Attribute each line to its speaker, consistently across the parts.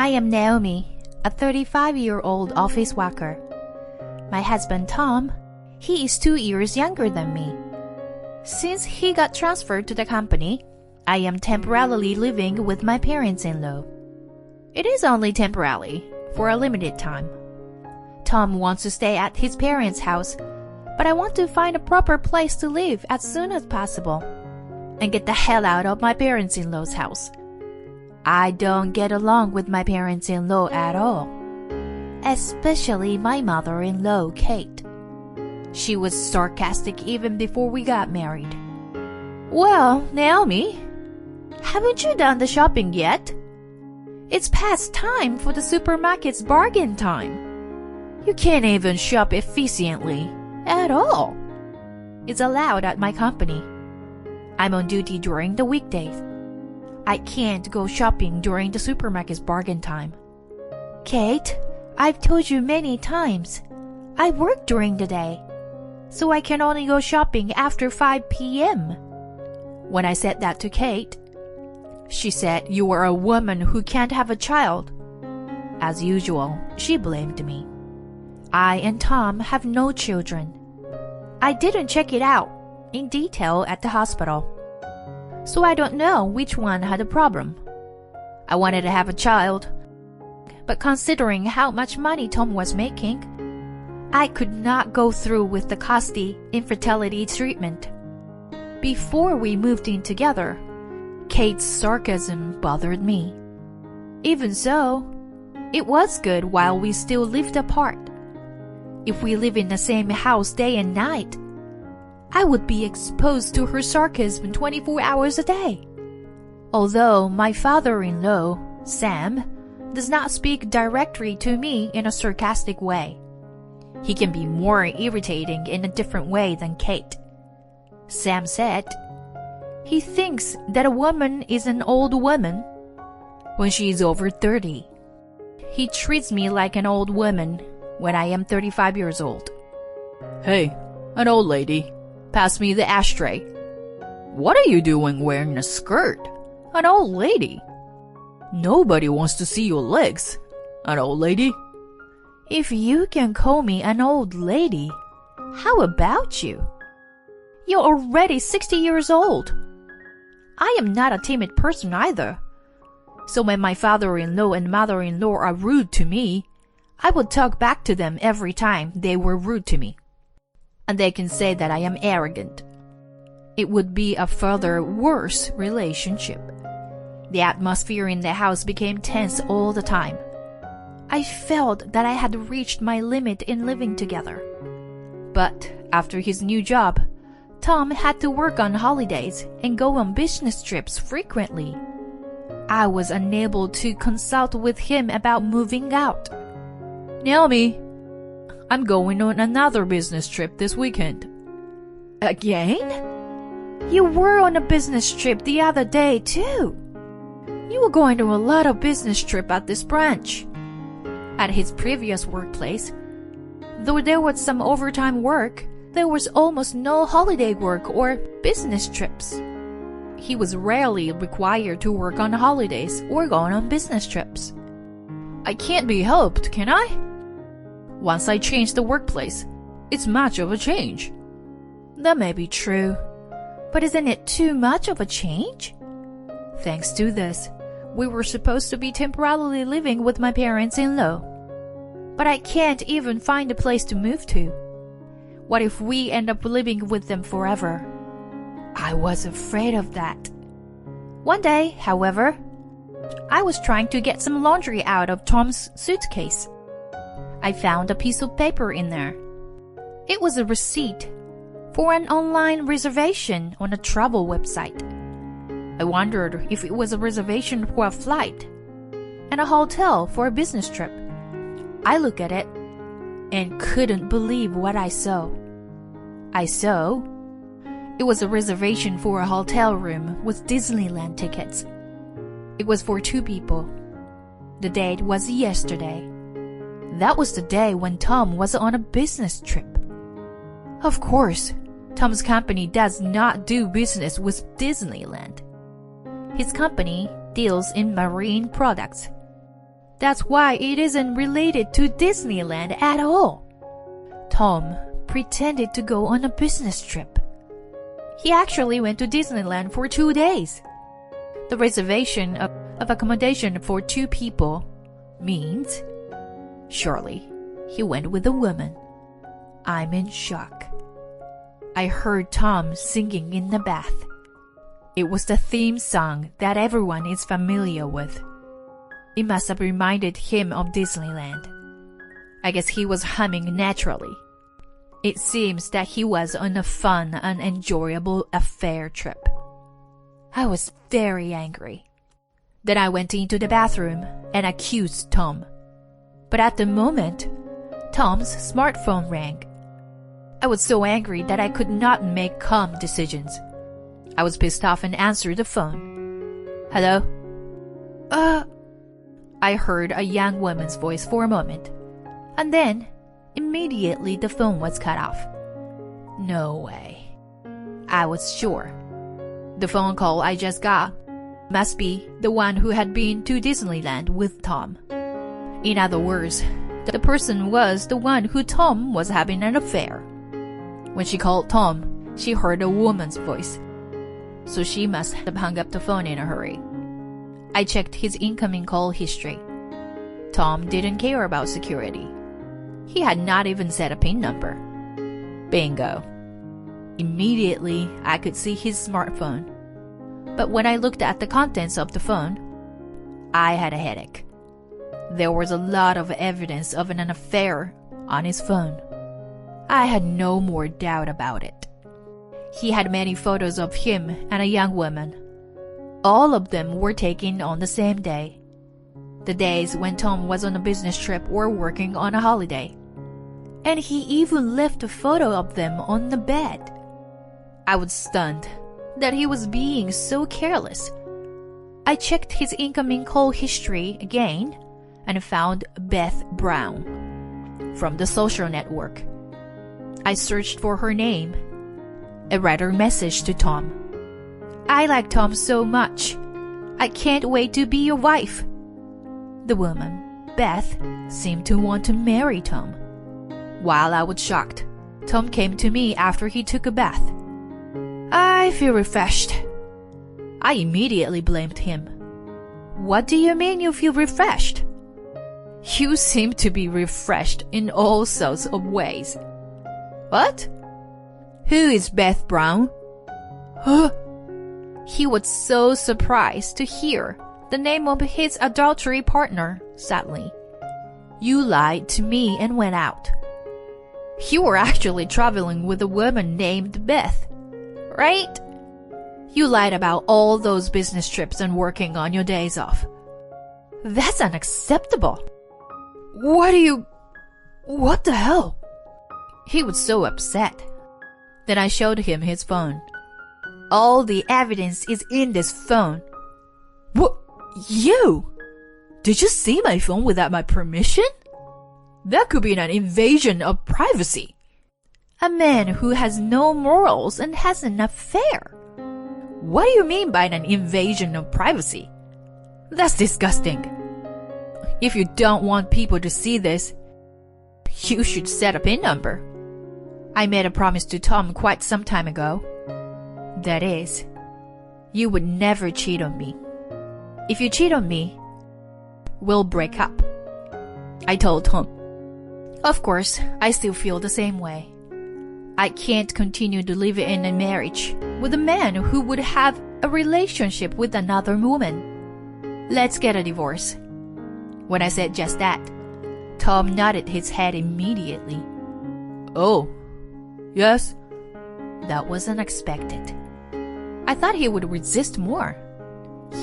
Speaker 1: I am Naomi, a 35-year-old office worker. My husband Tom, he is 2 years younger than me. Since he got transferred to the company, I am temporarily living with my parents-in-law. It is only temporarily, for a limited time. Tom wants to stay at his parents' house, but I want to find a proper place to live as soon as possible and get the hell out of my parents-in-law's house. I don't get along with my parents-in-law at all, especially my mother-in-law, Kate. She was sarcastic even before we got married. Well, Naomi, haven't you done the shopping yet? It's past time for the supermarket's bargain time. You can't even shop efficiently at all. It's allowed at my company. I'm on duty during the weekdays. I can't go shopping during the supermarket's bargain time. Kate, I've told you many times, I work during the day, so I can only go shopping after 5 p.m. When I said that to Kate, she said you are a woman who can't have a child. As usual, she blamed me. I and Tom have no children. I didn't check it out in detail at the hospital, so I don't know which one had a problem. I wanted to have a child, but considering how much money Tom was making, I could not go through with the costly infertility treatment. Before we moved in together, Kate's sarcasm bothered me. Even so, it was good while we still lived apart. If we live in the same house day and night, I would be exposed to her sarcasm 24 hours a day. Although my father-in-law, Sam, does not speak directly to me in a sarcastic way, he can be more irritating in a different way than Kate. Sam said he thinks that a woman is an old woman when she is over 30. He treats me like an old woman when I am 35 years old. Hey, an old lady, pass me the ashtray. What are you doing wearing a skirt? An old lady. Nobody wants to see your legs, an old lady. If you can call me an old lady, how about you? You're already 60 years old. I am not a timid person either. So when my father-in-law and mother-in-law are rude to me, I would talk back to them every time they were rude to me. And they can say that I am arrogant. It would be a further worse relationship. The atmosphere in the house became tense all the time. I felt that I had reached my limit in living together. But after his new job, Tom had to work on holidays and go on business trips frequently. I was unable to consult with him about moving out. Naomi, I'm going on another business trip this weekend. Again? You were on a business trip the other day too. You were going to a lot of business trip at this branch. At his previous workplace, though there was some overtime work, there was almost no holiday work or business trips. He was rarely required to work on holidays or go on business trips. I can't be helped, can I? Once I change the workplace, it's much of a change. That may be true, but isn't it too much of a change? Thanks to this, we were supposed to be temporarily living with my parents-in-law. But I can't even find a place to move to. What if we end up living with them forever? I was afraid of that. One day, however, I was trying to get some laundry out of Tom's suitcase. I found a piece of paper in there. It was a receipt for an online reservation on a travel website. I wondered if it was a reservation for a flight and a hotel for a business trip. I looked at it and couldn't believe what I saw. It was a reservation for a hotel room with Disneyland tickets. It was for 2 people. The date was yesterday. That was the day when Tom was on a business trip. Of course, Tom's company does not do business with Disneyland. His company deals in marine products. That's why it isn't related to Disneyland at all. Tom pretended to go on a business trip. He actually went to Disneyland for 2 days. The reservation of accommodation for 2 people means, surely, he went with a woman. I'm in shock. I heard Tom singing in the bath. It was the theme song that everyone is familiar with. It must have reminded him of Disneyland. I guess he was humming naturally. It seems that he was on a fun and enjoyable affair trip. I was very angry. Then I went into the bathroom and accused Tom. But at the moment, Tom's smartphone rang. I was so angry that I could not make calm decisions. I was pissed off and answered the phone. Hello? I heard a young woman's voice for a moment, and then immediately the phone was cut off. No way. I was sure. The phone call I just got must be the one who had been to Disneyland with Tom. In other words, the person was the one who Tom was having an affair. When she called Tom, she heard a woman's voice, so she must have hung up the phone in a hurry. I checked his incoming call history. Tom didn't care about security. He had not even set a PIN number. Bingo. Immediately, I could see his smartphone. But when I looked at the contents of the phone, I had a headache. There was a lot of evidence of an affair on his phone. I had no more doubt about it. He had many photos of him and a young woman. All of them were taken on the same day. The days when Tom was on a business trip or working on a holiday. And he even left a photo of them on the bed. I was stunned that he was being so careless. I checked his incoming call history again and found Beth Brown from the social network. I searched for her name and read her message to Tom. I like Tom so much. I can't wait to be your wife. The woman, Beth, seemed to want to marry Tom. While I was shocked, Tom came to me after he took a bath. I feel refreshed. I immediately blamed him. What do you mean you feel refreshed? You seem to be refreshed in all sorts of ways. What? Who is Beth Brown? Huh? He was so surprised to hear the name of his adultery partner suddenly. You lied to me and went out. You were actually traveling with a woman named Beth, right? You lied about all those business trips and working on your days off. That's unacceptable. What the hell? He was so upset. Then I showed him his phone. All the evidence is in this phone. What? You? Did you see my phone without my permission? That could be an invasion of privacy. A man who has no morals and has an affair. What do you mean by an invasion of privacy? That's disgusting. If you don't want people to see this, you should set a PIN number. I made a promise to Tom quite some time ago. That is, you would never cheat on me. If you cheat on me, we'll break up. I told Tom. Of course, I still feel the same way. I can't continue to live in a marriage with a man who would have a relationship with another woman. Let's get a divorce. When I said just that, Tom nodded his head immediately. Oh, yes? That was unexpected. I thought he would resist more.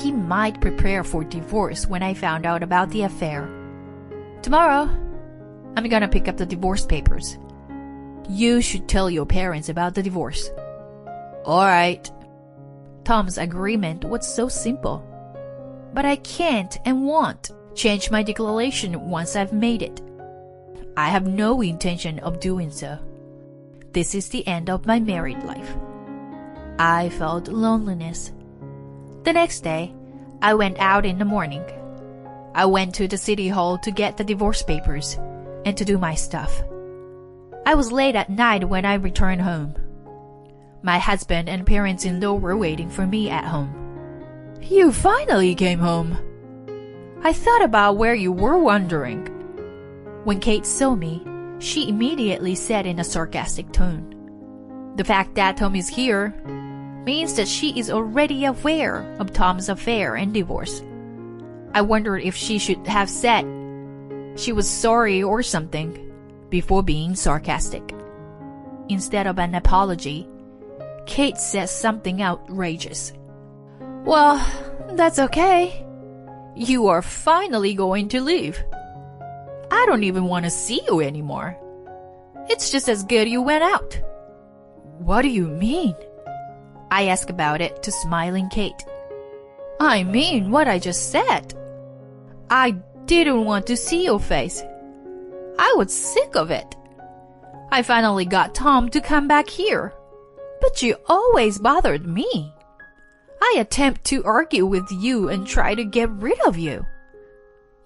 Speaker 1: He might prepare for divorce when I found out about the affair. Tomorrow, I'm gonna pick up the divorce papers. You should tell your parents about the divorce. All right. Tom's agreement was so simple. But I can't and won't change my declaration once I've made it. I have no intention of doing so. This is the end of my married life. I felt loneliness. The next day, I went out in the morning. I went to the city hall to get the divorce papers and to do my stuff. I was late at night when I returned home. My husband and parents-in-law were waiting for me at home. You finally came home. I thought about where you were wandering. When Kate saw me, she immediately said in a sarcastic tone, the fact that Tom is here means that she is already aware of Tom's affair and divorce. I wondered if she should have said she was sorry or something before being sarcastic. Instead of an apology, Kate says something outrageous. Well, that's okay. You are finally going to leave. I don't even want to see you anymore. It's just as good you went out. What do you mean? I asked about it to smiling Kate. I mean what I just said. I didn't want to see your face. I was sick of it. I finally got Tom to come back here, but you always bothered me. I attempt to argue with you and try to get rid of you.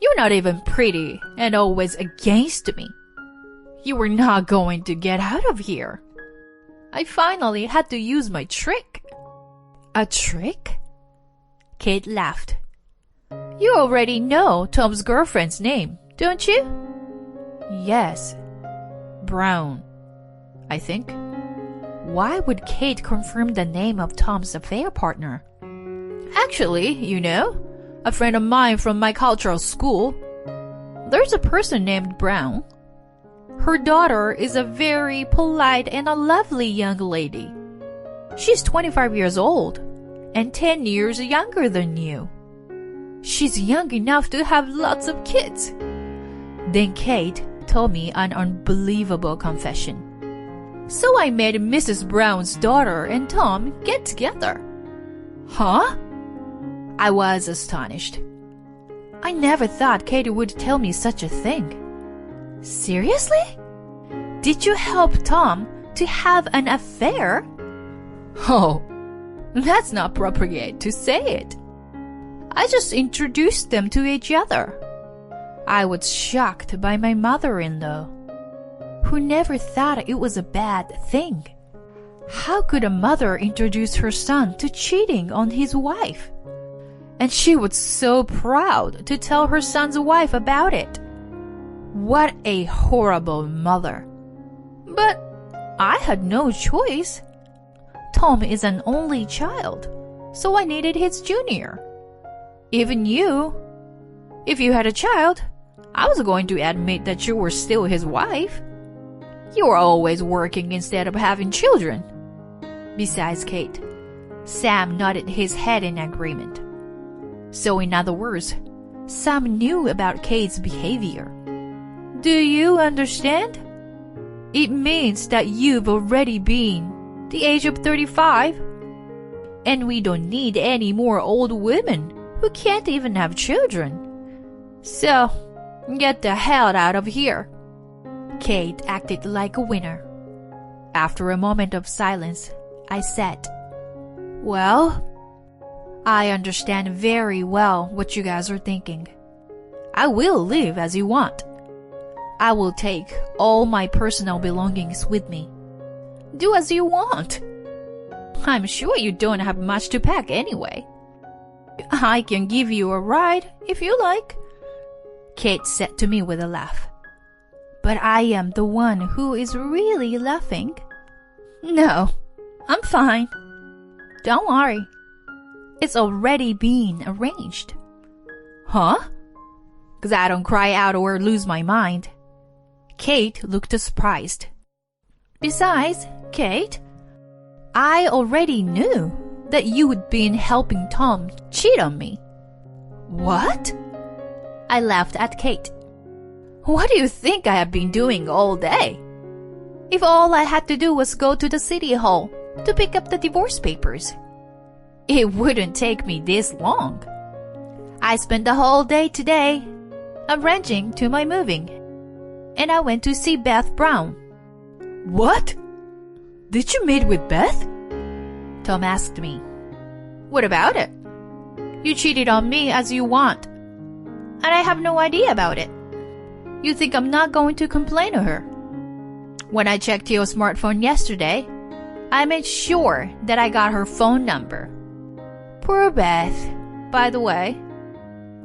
Speaker 1: You're not even pretty and always against me. You were not going to get out of here. I finally had to use my trick. A trick? Kate laughed. You already know Tom's girlfriend's name, don't you? Yes. Brown, I think. Why would Kate confirm the name of Tom's affair partner? Actually, you know, a friend of mine from my cultural school, there's a person named Brown. Her daughter is a very polite and a lovely young lady. She's 25 years old and 10 years younger than you. She's young enough to have lots of kids. Then Kate told me an unbelievable confession. So I made Mrs. Brown's daughter and Tom get together. Huh? I was astonished. I never thought Kate would tell me such a thing. Seriously? Did you help Tom to have an affair? Oh, that's not appropriate to say it. I just introduced them to each other. I was shocked by my mother-in-law, who never thought it was a bad thing. How could a mother introduce her son to cheating on his wife? And she was so proud to tell her son's wife about it. What a horrible mother. But I had no choice. Tom is an only child, so I needed his junior. Even you. If you had a child, I was going to admit that you were still his wife. You were always working instead of having children. Besides Kate, Sam nodded his head in agreement. So in other words, Sam knew about Kate's behavior. Do you understand? It means that you've already been the age of 35, and we don't need any more old women who can't even have children. So, get the hell out of here. Kate acted like a winner. After a moment of silence, I said, Well, I understand very well what you guys are thinking. I will live as you want. I will take all my personal belongings with me. Do as you want. I'm sure you don't have much to pack anyway. I can give you a ride if you like, Kate said to me with a laugh. But I am the one who is really laughing. No, I'm fine. Don't worry. It's already been arranged. Huh? 'Cause I don't cry out or lose my mind. Kate looked surprised. Besides, Kate, I already knew that you had been helping Tom cheat on me. What? I laughed at Kate. What do you think I have been doing all day? If all I had to do was go to the city hall to pick up the divorce papers, it wouldn't take me this long. I spent the whole day today arranging to my moving, and I went to see Beth Brown. What? Did you meet with Beth? Tom asked me. What about it? You cheated on me as you want. and I have no idea about it. You think I'm not going to complain to her? When I checked your smartphone yesterday, I made sure that I got her phone number. Poor Beth. By the way,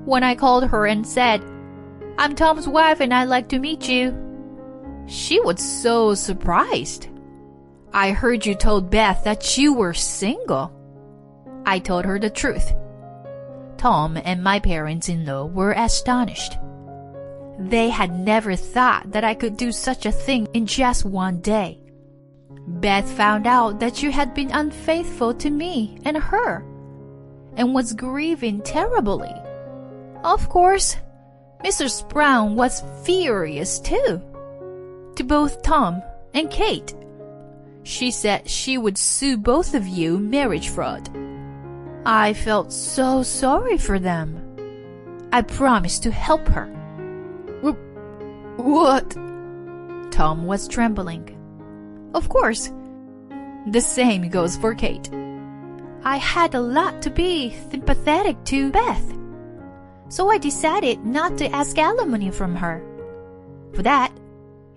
Speaker 1: when I called her and said, I'm Tom's wife and I'd like to meet you, she was so surprised. I heard you told Beth that you were single. I told her the truth. Tom and my parents-in-law were astonished. They had never thought that I could do such a thing in just one day. Beth found out that you had been unfaithful to me and her, and was grieving terribly. Of course, Mrs. Brown was furious too. To both Tom and Kate. She said she would sue both of you marriage fraud. I felt so sorry for them. I promised to help her. What? Tom was trembling. Of course. The same goes for Kate. I had a lot to be sympathetic to Beth, so I decided not to ask alimony from her. For that,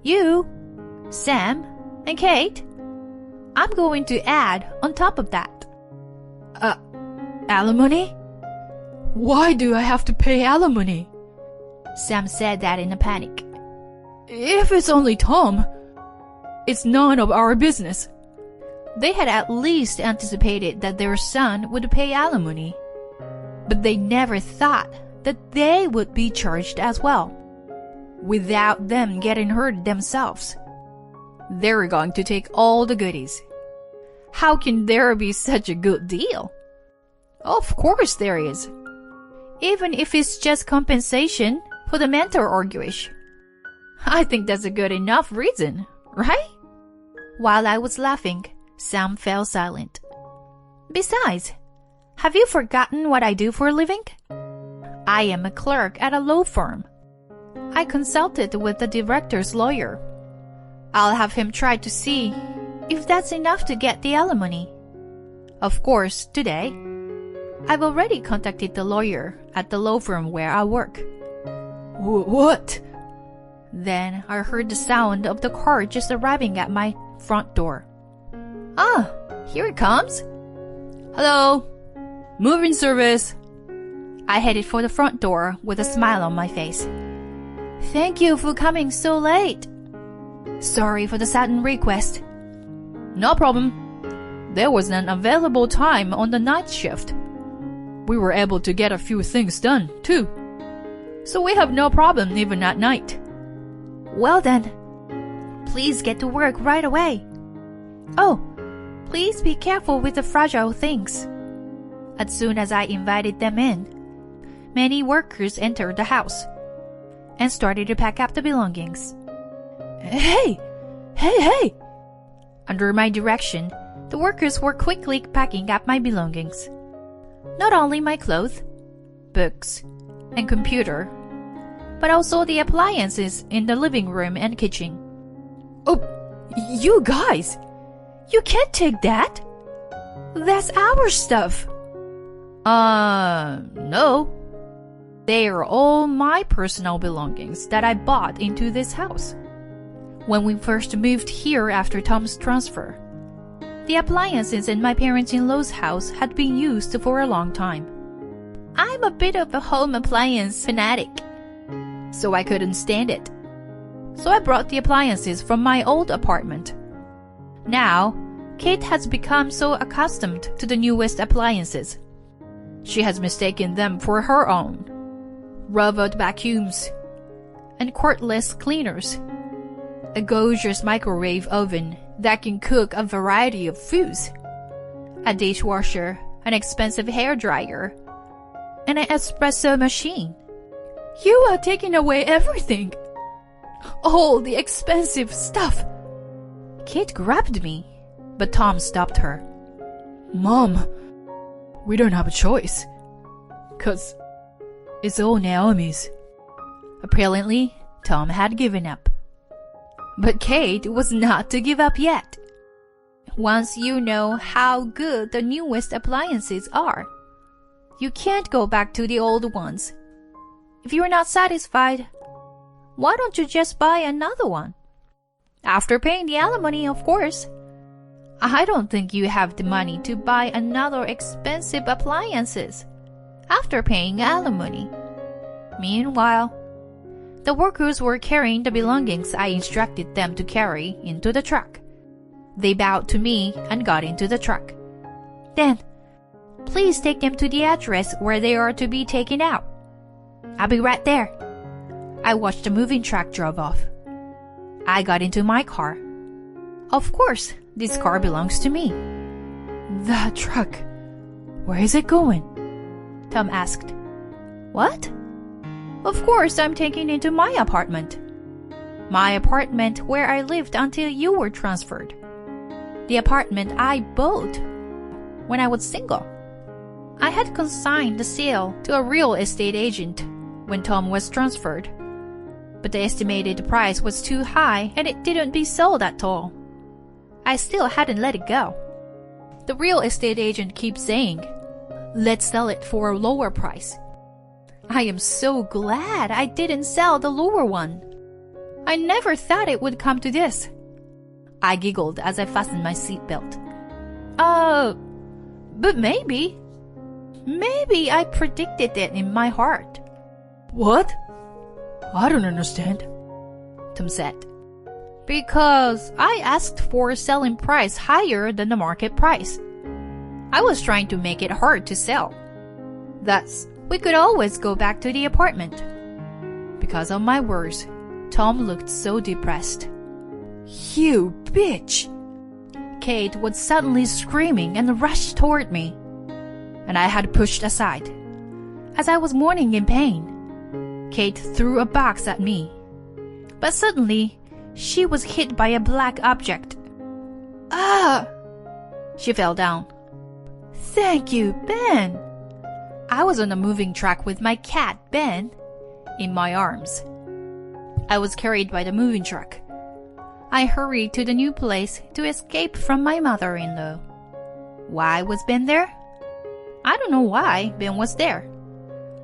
Speaker 1: you, Sam, and Kate, I'm going to add on top of that. Alimony? Why do I have to pay alimony? Sam said that in a panic. If it's only Tom, it's none of our business. They had at least anticipated that their son would pay alimony, but they never thought that they would be charged as well, without them getting hurt themselves. They were going to take all the goodies. How can there be such a good deal? Of course there is. Even if it's just compensation for the mental anguish. I think that's a good enough reason, right? While I was laughing, Sam fell silent. Besides, have you forgotten what I do for a living? I am a clerk at a law firm. I consulted with the director's lawyer. I'll have him try to see if that's enough to get the alimony. Of course, today, I've already contacted the lawyer at the law firm where I work. What? Then I heard the sound of the car just arriving at my front door. Ah, here it comes. Hello. Moving service. I headed for the front door with a smile on my face. Thank you for coming so late. Sorry for the sudden request. No problem. There was an available time on the night shift. We were able to get a few things done, too. So we have no problem even at night. Well then, please get to work right away. Oh, please be careful with the fragile things. As soon as I invited them in, many workers entered the house and started to pack up the belongings. Hey! Under my direction, the workers were quickly packing up my belongings. Not only my clothes, books, and computer, but also the appliances in the living room and kitchen. Oh, you guys! You can't take that! That's our stuff! No. They are all my personal belongings that I bought into this house. When we first moved here after Tom's transfer, the appliances in my parents-in-law's house had been used for a long time. I'm a bit of a home appliance fanatic, so I couldn't stand it. So I brought the appliances from my old apartment. Now, Kate has become so accustomed to the newest appliances. She has mistaken them for her own. Robot vacuums and cordless cleaners, a gorgeous microwave oven that can cook a variety of foods, a dishwasher, an expensive hairdryer, and an espresso machine. You are taking away everything. All the expensive stuff. Kate grabbed me, but Tom stopped her. Mom, we don't have a choice. 'Cause it's all Naomi's. Apparently, Tom had given up. But Kate was not to give up yet. Once you know how good the newest appliances are, you can't go back to the old ones. If you're not satisfied, why don't you just buy another one? After paying the alimony, of course. I don't think you have the money to buy another expensive appliances after paying alimony. Meanwhile, the workers were carrying the belongings I instructed them to carry into the truck. They bowed to me and got into the truck. Then, please take them to the address where they are to be taken out. I'll be right there. I watched the moving truck drive off. I got into my car. Of course, this car belongs to me. The truck. Where is it going? Tom asked. What? Of course, I'm taking it to my apartment. My apartment where I lived until you were transferred. The apartment I bought when I was single. I had consigned the sale to a real estate agent when Tom was transferred, but the estimated price was too high and it didn't be sold at all. I still hadn't let it go. The real estate agent keeps saying, let's sell it for a lower price. I am so glad I didn't sell the lower one. I never thought it would come to this. I giggled as I fastened my seatbelt. But maybe I predicted it in my heart. What? I don't understand, Tom said. Because I asked for a selling price higher than the market price. I was trying to make it hard to sell. Thus, we could always go back to the apartment. Because of my words, Tom looked so depressed. You bitch! Kate was suddenly screaming and rushed toward me, and I had pushed aside. As I was moaning in pain, Kate threw a box at me. But suddenly, she was hit by a black object. Ah! She fell down. Thank you, Ben. I was on a moving truck with my cat, Ben, in my arms. I was carried by the moving truck. I hurried to the new place to escape from my mother-in-law. Why was Ben there? I don't know why Ben was there.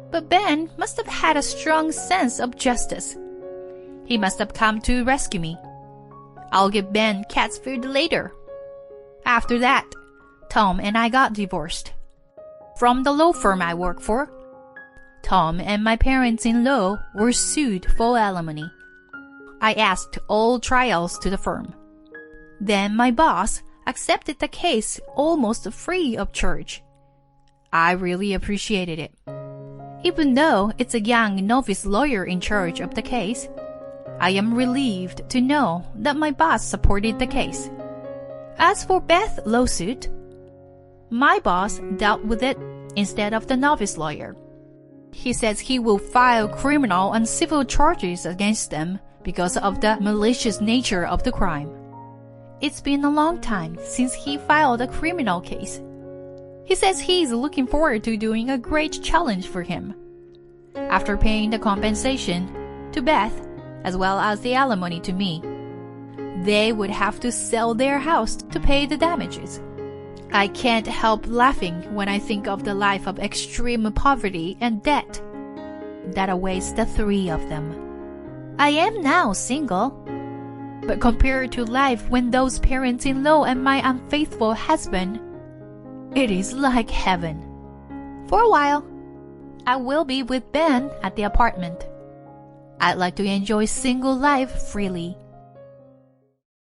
Speaker 1: But Ben must have had a strong sense of justice. He must have come to rescue me. I'll give Ben cat's food later. After that, Tom and I got divorced. From the law firm I work for, Tom and my parents-in-law were sued for alimony. I asked all trials to the firm. Then my boss accepted the case almost free of charge. I really appreciated it. Even though it's a young novice lawyer in charge of the case, I am relieved to know that my boss supported the case. As for Beth's lawsuit, my boss dealt with it instead of the novice lawyer. He says he will file criminal and civil charges against them because of the malicious nature of the crime. It's been a long time since he filed a criminal case. He says he's looking forward to doing a great challenge for him. After paying the compensation to Beth, as well as the alimony to me, they would have to sell their house to pay the damages. I can't help laughing when I think of the life of extreme poverty and debt that awaits the three of them. I am now single, but compared to life when those parents-in-law and my unfaithful husband, it is like heaven. For a while, I will be with Ben at the apartment. I'd like to enjoy single life freely.